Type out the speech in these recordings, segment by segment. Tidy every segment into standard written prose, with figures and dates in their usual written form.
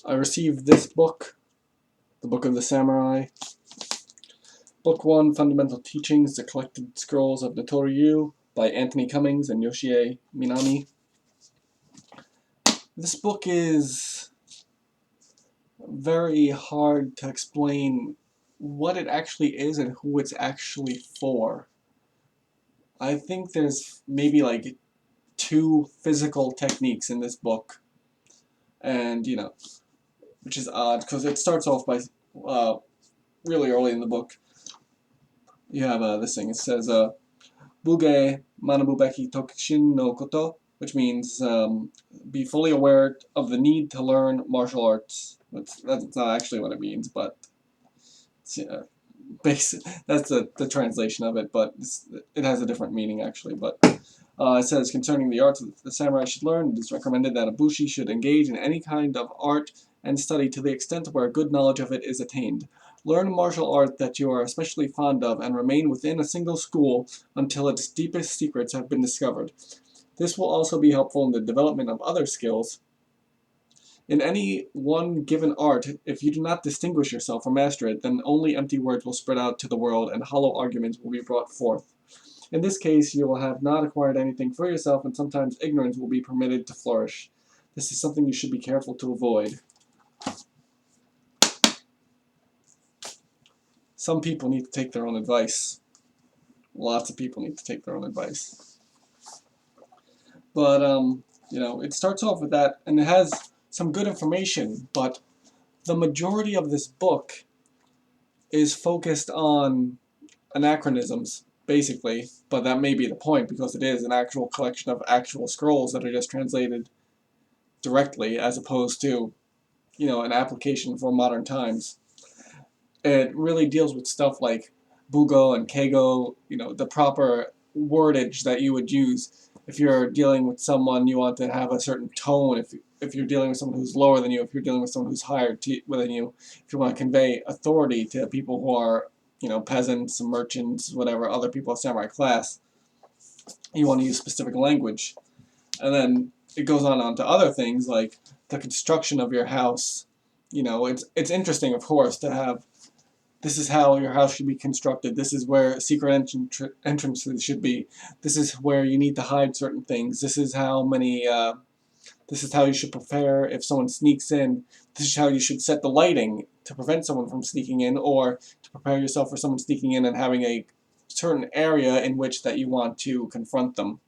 I received this book, The Book of the Samurai. Book 1, Fundamental Teachings, The Collected Scrolls of Natori-ryū by Antony Cummins and Yoshie Minami. This book is very hard to explain what it actually is and who it's actually for. I think there's maybe like 2 physical techniques in this book, and which is odd because it starts off by really early in the book. You have this thing. It says Buge Manabubeki Tokushin no Koto, which means be fully aware of the need to learn martial arts. That's not actually what it means, but it's, that's the translation of it, but it has a different meaning actually. But it says, concerning the arts that the samurai should learn, it is recommended that a bushi should engage in any kind of art and study to the extent where good knowledge of it is attained. Learn martial art that you are especially fond of and remain within a single school until its deepest secrets have been discovered. This will also be helpful in the development of other skills. In any one given art, if you do not distinguish yourself or master it, then only empty words will spread out to the world and hollow arguments will be brought forth. In this case, you will have not acquired anything for yourself, and sometimes ignorance will be permitted to flourish. This is something you should be careful to avoid. Some people need to take their own advice. Lots of people need to take their own advice. But, it starts off with that, and it has some good information, but the majority of this book is focused on anachronisms, basically, but that may be the point, because it is an actual collection of actual scrolls that are just translated directly, as opposed to, an application for modern times. It really deals with stuff like bugo and keigo, the proper wordage that you would use. If you're dealing with someone, you want to have a certain tone. If you're dealing with someone who's lower than you, if you're dealing with someone who's higher than you, if you want to convey authority to people who are, peasants, merchants, whatever, other people of samurai class, you want to use specific language. And then it goes on to other things like the construction of your house. It's interesting, of course, to have, this is how your house should be constructed, this is where secret entrances should be, this is where you need to hide certain things, this is how you should prepare if someone sneaks in, this is how you should set the lighting to prevent someone from sneaking in, or to prepare yourself for someone sneaking in and having a certain area in which that you want to confront them.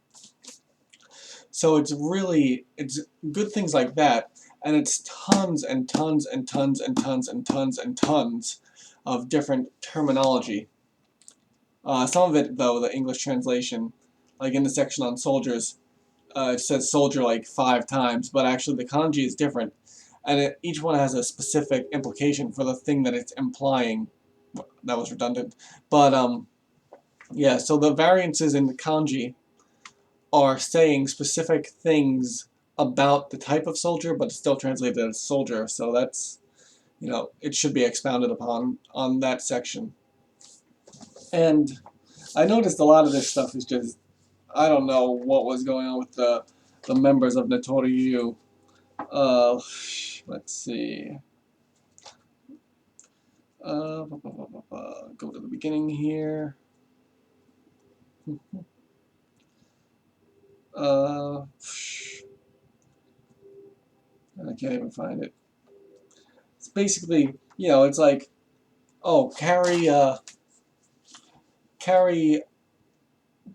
So it's good things like that, and it's tons and tons and tons and tons and tons and tons of different terminology. Some of it, though, the English translation, like in the section on soldiers, it says soldier like 5 times, but actually the kanji is different, and each one has a specific implication for the thing that it's implying. That was redundant. But, yeah, so the variances in the kanji are saying specific things about the type of soldier, but it's still translated as soldier, so that's, it should be expounded upon on that section. And I noticed a lot of this stuff is just, I don't know what was going on with the members of Natori-ryū. Let's see. Go to the beginning here. I can't even find it. It's basically, it's like, oh, carry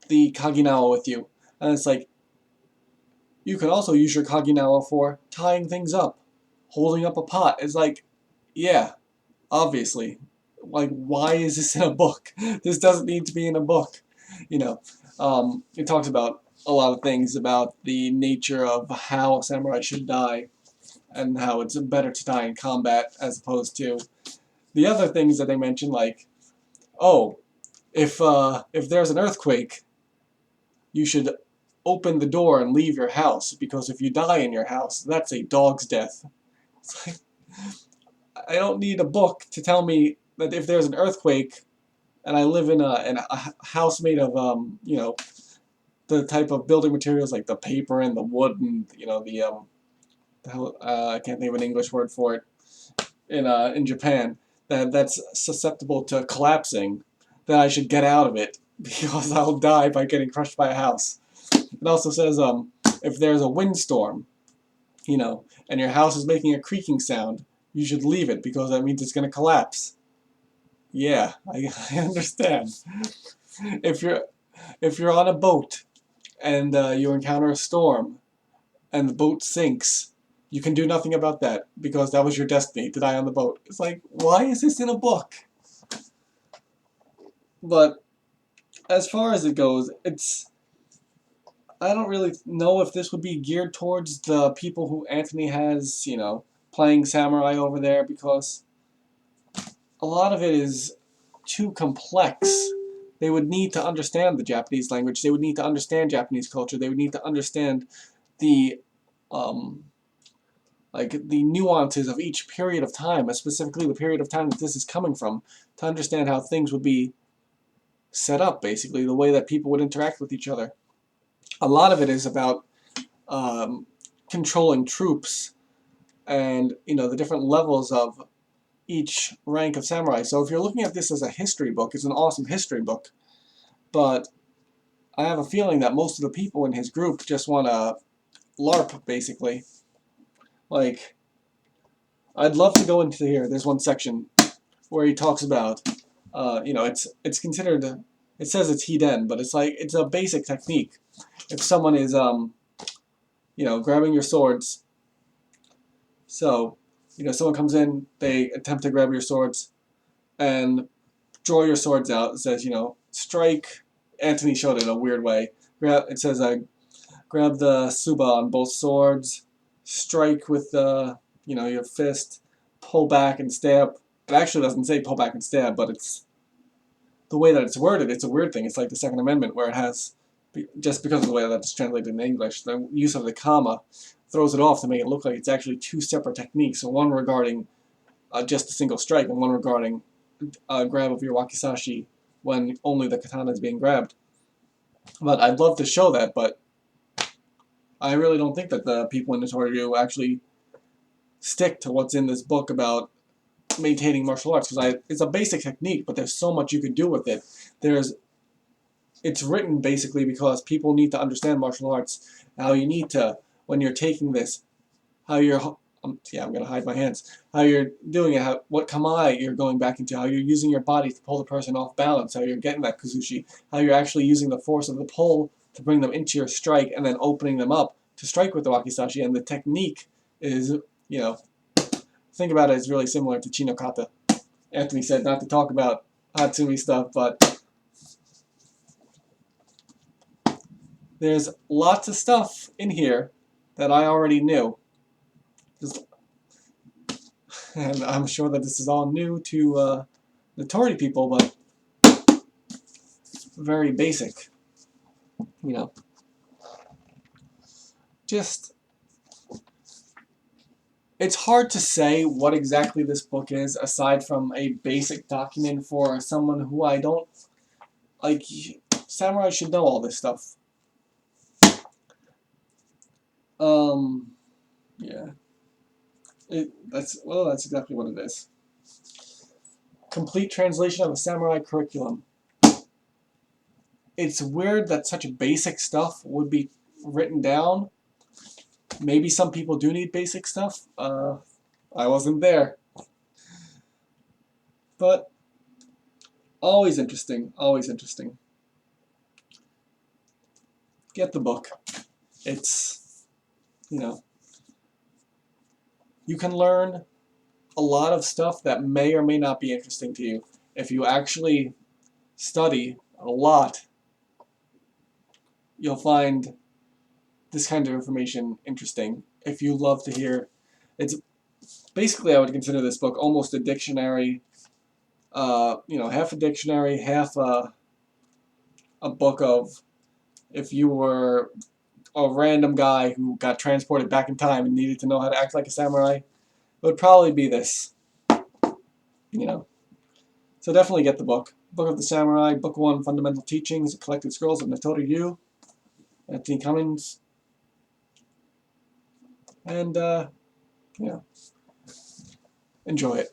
the Kaginawa with you. And it's like, you can also use your Kaginawa for tying things up, holding up a pot. It's like, yeah, obviously. Like, why is this in a book? This doesn't need to be in a book. It talks about a lot of things about the nature of how a samurai should die, and how it's better to die in combat as opposed to the other things that they mention, like, oh, if there's an earthquake, you should open the door and leave your house, because if you die in your house, that's a dog's death. It's like, I don't need a book to tell me that if there's an earthquake and I live in a house made of the type of building materials like the paper and the wood and the hell, I can't think of an English word for it, in Japan, that's susceptible to collapsing, then I should get out of it because I'll die by getting crushed by a house. It also says if there's a windstorm, and your house is making a creaking sound, you should leave it because that means it's going to collapse. Yeah, I understand. If you're on a boat and you encounter a storm and the boat sinks, you can do nothing about that because that was your destiny, to die on the boat. It's like, why is this in a book? But as far as it goes, I don't really know if this would be geared towards the people who Antony has, playing samurai over there, because a lot of it is too complex. They would need to understand the Japanese language. They would need to understand Japanese culture. They would need to understand the the nuances of each period of time, specifically the period of time that this is coming from, to understand how things would be set up, basically, the way that people would interact with each other. A lot of it is about controlling troops and, the different levels of each rank of samurai. So if you're looking at this as a history book, it's an awesome history book. But I have a feeling that most of the people in his group just want to LARP, basically. Like, I'd love to go into here. There's one section where he talks about, it's considered, it says it's hiden, but it's a basic technique. If someone is, grabbing your swords, so, someone comes in, they attempt to grab your swords, and draw your swords out. It says, strike. Antony showed it in a weird way. It says, grab the suba on both swords, strike with your fist, pull back and stab. It actually doesn't say pull back and stab, but it's the way that it's worded. It's a weird thing. It's like the Second Amendment, where it has, just because of the way that it's translated in English, the use of the comma throws it off to make it look like it's actually two separate techniques. So one regarding just a single strike, and one regarding grab of your wakizashi when only the katana is being grabbed. But I'd love to show that, but I really don't think that the people in Natori actually stick to what's in this book about maintaining martial arts, because it's a basic technique, but there's so much you can do with it. It's written basically because people need to understand martial arts, how you need to, when you're taking this, how you're, I'm going to hide my hands, how you're doing it, what kamae you're going back into, how you're using your body to pull the person off balance, how you're getting that kuzushi, how you're actually using the force of the pull to bring them into your strike and then opening them up to strike with the wakizashi. And the technique is, think about it, it's really similar to Chinokata. Antony said not to talk about Hatsumi stuff, but there's lots of stuff in here that I already knew. And I'm sure that this is all new to Natori people, but very basic. Just, it's hard to say what exactly this book is, aside from a basic document for someone who I don't, samurai should know all this stuff. Yeah. That's exactly what it is. Complete translation of a samurai curriculum. It's weird that such basic stuff would be written down. Maybe some people do need basic stuff. I wasn't there. But always interesting, always interesting. Get the book. It's, you can learn a lot of stuff that may or may not be interesting to you. If you actually study a lot, you'll find this kind of information interesting. If you love to hear, it's basically, I would consider this book almost a dictionary, half a dictionary, half a book of, if you were a random guy who got transported back in time and needed to know how to act like a samurai, it would probably be this. So definitely get the book. Book of the Samurai, Book 1, Fundamental Teachings, The Collected Scrolls of Natori-ryū, Antony Cummins. And, Enjoy it.